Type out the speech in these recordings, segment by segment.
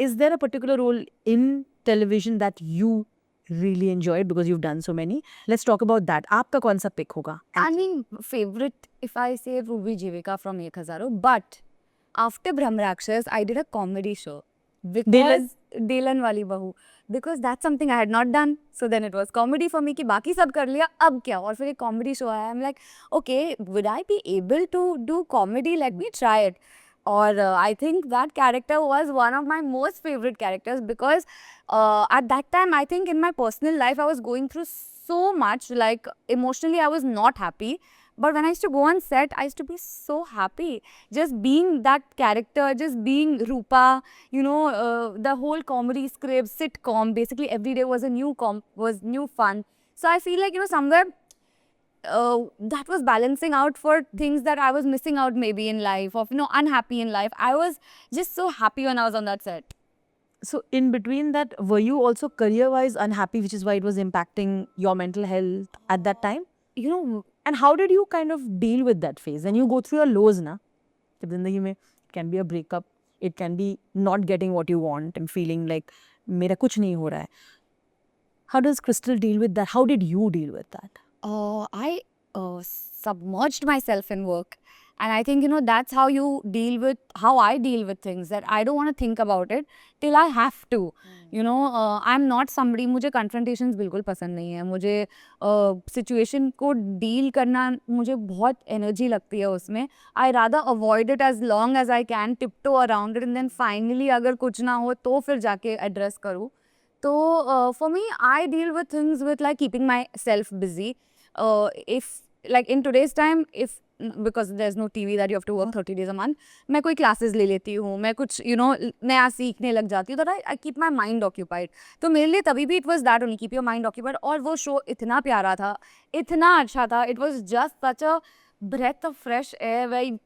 is there a particular role in television that you really enjoyed because you've done so many? Let's talk about that. आपका कौन सा pick होगा? I mean, favorite, if I say Ruby Jivika from Ek Hazaro, but after Brahmarakshas, I did a comedy show. Because Delan Wali Bahu. Because that's something I had not done. So then it was comedy for me कि बाकी सब कर लिया, अब क्या? और फिर एक comedy show आया. I'm like, okay, would I be able to do comedy? Let me try it. Or I think that character was one of my most favorite characters because at that time, I think in my personal life, I was going through so much. Like emotionally, I was not happy. But when I used to go on set, I used to be so happy. Just being that character, just being Rupa, the whole comedy script, sitcom, basically every day was a new was new fun. So I feel like, somewhere that was balancing out for things that I was missing out maybe in life, of unhappy in life. I was just so happy when I was on that set. So in between that, were you also career-wise unhappy, which is why it was impacting your mental health at that time? And how did you kind of deal with that phase? When you go through your lows, na, जब जिंदगी में, it can be a breakup, it can be not getting what you want and feeling like मेरा कुछ नहीं हो रहा है. How does Crystal deal with that? How did you deal with that? I submerged myself in work. And I think, that's how you deal with, how I deal with things, that I don't want to think about it till I have to. I'm not somebody, मुझे confrontations बिल्कुल पसंद नहीं है. मुझे situation को deal करना, मुझे बहुत energy लगती है उसमें. I rather avoid it as long as I can, tiptoe around it, and then finally अगर कुछ ना हो तो फिर जाके address करूँ. So for me, I deal with things with like keeping myself busy. If like in today's time, because there's no TV that you have to work 30 days a month, मैं कोई classes ले लेती हूँ, मैं कुछ नया सीखने लग जाती हूँ, तो I keep my mind occupied. तो मेरे लिए तभी भी it was that only, keep your mind occupied. और वो show इतना प्यारा था, इतना अच्छा था, it was just such a breath of fresh air where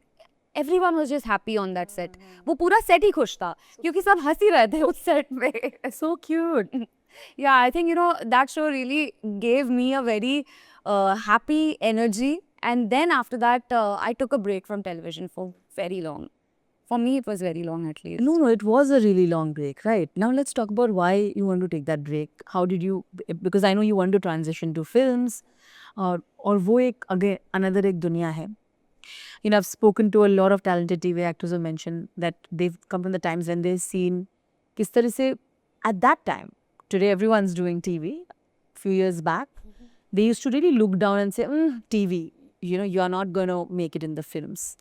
everyone was just happy on that set. वो पूरा set ही खुश था क्योंकि सब हंस ही रहे थे उस set में. So cute. Yeah, I think that show really gave me a very happy energy. And then after that, I took a break from television for very long. For me, it was very long at least. No, it was a really long break, right? Now let's talk about why you want to take that break. How did you, because I know you want to transition to films, और वो एक again another एक दुनिया है. I've spoken to a lot of talented TV actors who mentioned that they've come from the times when they've seen किस तरह से at that time. Today everyone's doing TV. Few years back, they used to really look down and say, TV, you are not going to make it in the films.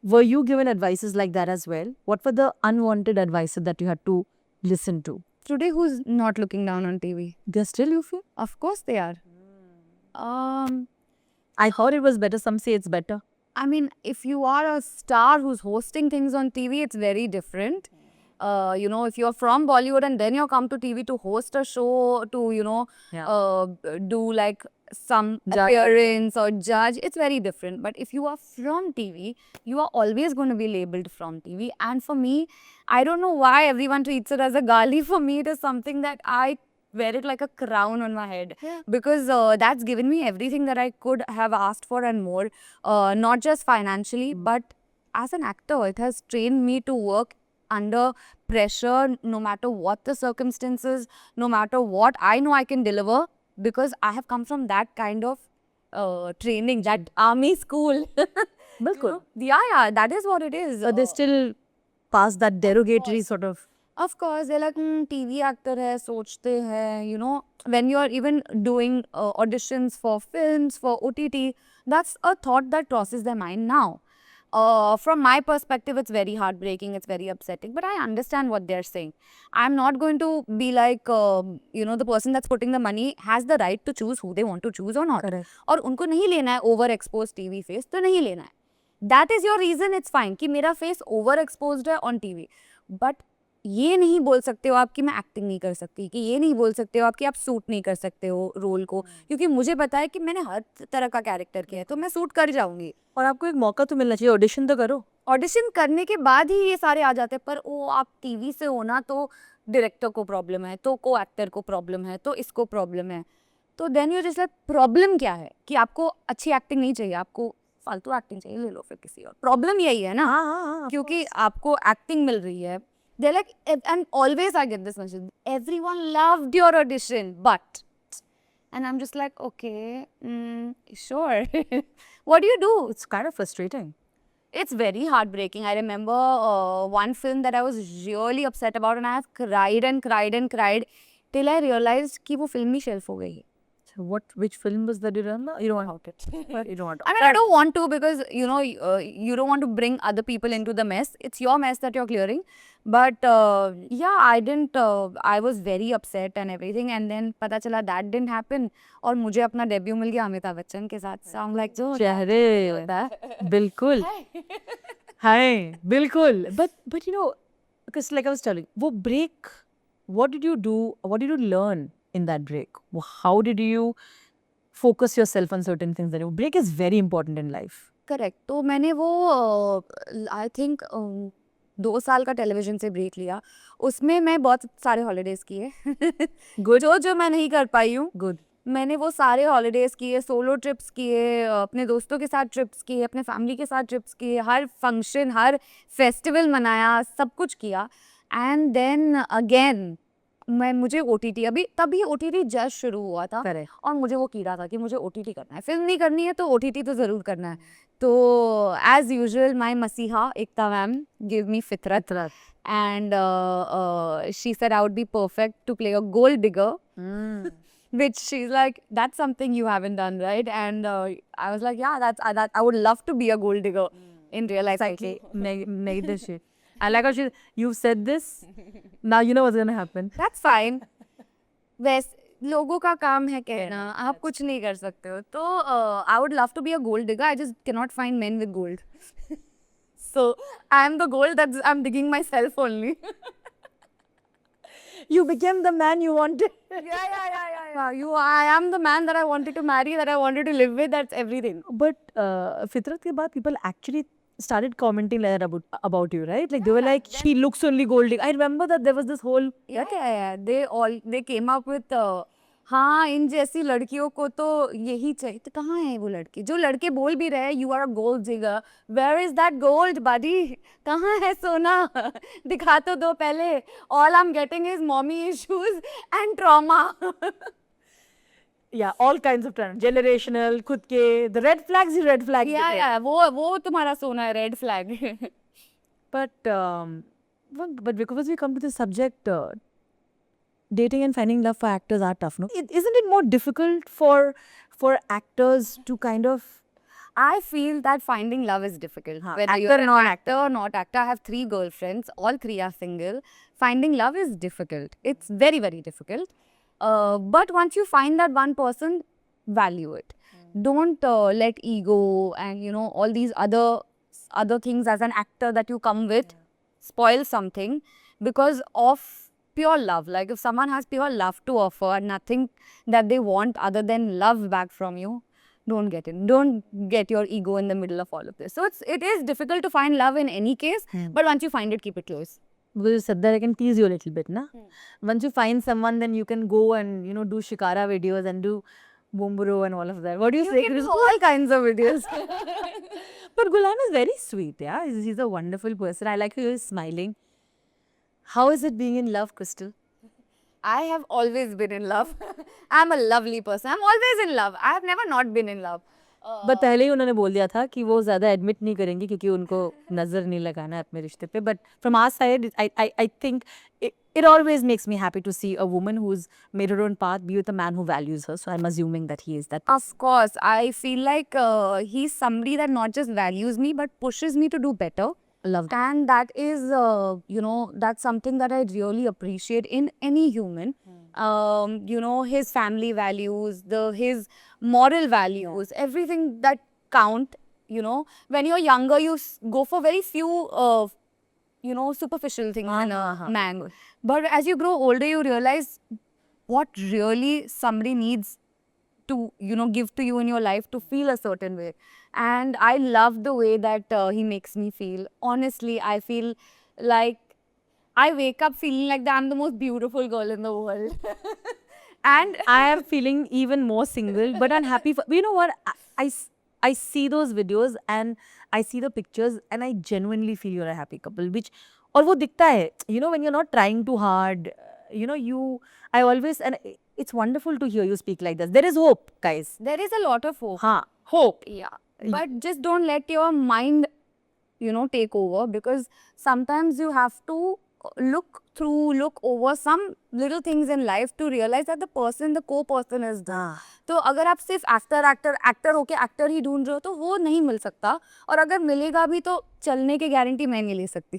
Were you given advices like that as well? What were the unwanted advices that you had to listen to? Today, who's not looking down on TV? They're still, you feel? Of course they are. I thought it was better. Some say it's better. I mean, if you are a star who's hosting things on TV, it's very different. If you're from Bollywood and then you come to TV to host a show, to, do like some appearance or judge, it's very different. But if you are from TV, you are always going to be labeled from TV. And for me, I don't know why everyone treats it as a gali. For me, it is something that I wear it like a crown on my head, because that's given me everything that I could have asked for and more, not just financially, but as an actor. It has trained me to work under pressure, no matter what the circumstances, no matter what I know I can deliver, because I have come from that kind of training, that army school. Bilkul. Yeah, that is what it is. They still pass that derogatory sort of. Of course, they're like, TV actor hai, sochte hai, when you're even doing auditions for films, for OTT, that's a thought that crosses their mind now. From my perspective, it's very heartbreaking, it's very upsetting, but I understand what they're saying. I'm not going to be like, the person that's putting the money has the right to choose who they want to choose or not. Correct. और उनको नहीं लेना है overexposed TV face, तो नहीं लेना है. That is your reason, it's fine कि मेरा face overexposed है on TV. But ये नहीं बोल सकते हो आप कि मैं एक्टिंग नहीं कर सकती, कि ये नहीं बोल सकते हो आप कि आप सूट नहीं कर सकते हो रोल को, क्योंकि मुझे पता है कि मैंने हर तरह का कैरेक्टर किया है, तो मैं सूट कर जाऊंगी. और आपको एक मौका तो मिलना चाहिए, ऑडिशन तो करो. ऑडिशन करने के बाद ही ये सारे आ जाते हैं, पर वो आप टीवी से हो ना, तो डायरेक्टर को प्रॉब्लम है, तो को एक्टर को प्रॉब्लम है, तो इसको प्रॉब्लम है. तो then you just like, problem क्या है कि आपको अच्छी एक्टिंग नहीं चाहिए, आपको फालतू एक्टिंग चाहिए, ले लो फिर किसी और. प्रॉब्लम यही है ना, क्योंकि आपको एक्टिंग मिल रही है, they're like, and always I get this message, everyone loved your audition, but, and I'm just like, okay, sure. What do you do? It's kind of frustrating. It's very heartbreaking. I remember one film that I was really upset about, and I have cried and cried and cried till I realized कि वो film ही shelf हो गई. So which film was that you remember? You don't want About it. you don't want to. I mean, I don't want to, because you know, you don't want to bring other people into the mess. It's your mess that you're clearing. But yeah, I didn't. I was very upset and everything. And then पता चला that didn't happen. और मुझे अपना debut मिल गया अमिताभ बच्चन के साथ. So I'm like, जो चेहरे होता है. बिल्कुल Hi, बिल्कुल. But you know, because like I was telling, वो break, what did you do? What did you learn in that break? How did you focus yourself on certain things? That break is very important in life. Correct. तो मैंने वो I think 2 साल का television से break लिया. उसमें मैं बहुत सारे हॉलीडेज किए. Good. जो मैं नहीं कर पाई हूँ, Good. मैंने वो सारे हॉलीडेज किए, सोलो ट्रिप्स किए, अपने दोस्तों के साथ ट्रिप्स किए, अपने फैमिली के साथ ट्रिप्स किए, हर फंक्शन, हर फेस्टिवल मनाया, सब कुछ किया. एंड देन अगेन मुझे OTT, अभी तभी OTT जस्ट शुरू हुआ था. Correct. और मुझे वो कीड़ा था कि मुझे OTT करना है. फिल्म नहीं करनी है तो OTT तो ज़रूर करना है. तो एज यूजुअल माई मसीहा एकता मैम गिव मी फितरत, and she said I would be perfect to play a gold digger. Which she's like, that's something you haven't done, right? And I was like, yeah, I would love to be a gold digger in real life. Exactly. Make this shit. I like how you've said this. Now you know what's gonna happen. That's fine. वैसे लोगों का काम है कहना, आप कुछ नहीं कर सकते हो. तो I would love to be a gold digger. I just cannot find men with gold. So I'm the gold that I'm digging myself only. You became the man you wanted. Yeah. I am the man that I wanted to marry, that I wanted to live with. That's everything. But Fitrat ke baad, people actually started commenting like that about you, right? Like they were like, she looks only gold. I remember that there was this whole. Yeah. They came up with हाँ, इन जैसी लड़कियों को तो यही चाहिए. तो कहाँ है वो लड़की? जो लड़के बोल भी रहे, you are a gold digger. Where is that gold, buddy? कहाँ है सोना? दिखा तो दो पहले. All I'm getting is mommy issues and trauma. Yeah, all kinds of trends. Generational, खुद के, the red flags, Yeah, वो तुम्हारा सोना है, red flag. But because we come to this subject, dating and finding love for actors are tough, no? Isn't it more difficult for actors to kind of? I feel that finding love is difficult. Whether actor, you're an non-actor. actor or not actor. I have 3 girlfriends. All 3 are single. Finding love is difficult. It's very, very difficult. But once you find that one person, value it. Don't let ego and, you know, all these other things as an actor that you come with spoil something because of pure love. Like if someone has pure love to offer, nothing that they want other than love back from you, don't get in. Don't get your ego in the middle of all of this. So it is difficult to find love in any case, but once you find it, keep it close. Because you said that I can tease you a little bit, na? Once you find someone, then you can go and, you know, do shikara videos and do Bomburo and all of that. What do you say? Can do all kinds of videos. But Gulam is very sweet, yeah? He's a wonderful person. I like how he's smiling. How is it being in love, Crystal? I have always been in love. I'm a lovely person. I'm always in love. I have never not been in love. But पहले ही उन्होंने बोल दिया था कि वो ज़्यादा admit नहीं करेंगी क्योंकि उनको नज़र नहीं लगाना है अपने रिश्ते पे. But from our side, I think it always makes me happy to see a woman who's made her own path be with a man who values her. So I'm assuming that he is that. Of course, I feel like he's somebody that not just values me but pushes me to do better. Love that. And that is, you know, that's something that I really appreciate in any human. You know, his family values, his moral values, everything that count. You know, when you're younger, you go for very few, you know, superficial things in a man. But as you grow older, you realize what really somebody needs to, you know, give to you in your life to feel a certain way. And I love the way that he makes me feel. Honestly, I feel like I wake up feeling like that I'm the most beautiful girl in the world. And I am feeling even more single, but I'm happy for, you know what, I see those videos and I see the pictures and I genuinely feel you're a happy couple, which और वो दिखता है, you know, when you're not trying too hard, you know, I always, and it's wonderful to hear you speak like this. There is hope, guys. There is a lot of hope. हाँ, hope. Yeah. But just don't let your mind, take over, because sometimes you have to look over some little things in life to realize that the co-person is there. हाँ. तो अगर आप सिर्फ actor होके actor ही ढूंढ रहे हो तो वो नहीं मिल सकता, और अगर मिलेगा भी तो चलने की गारंटी मैं नहीं ले सकती.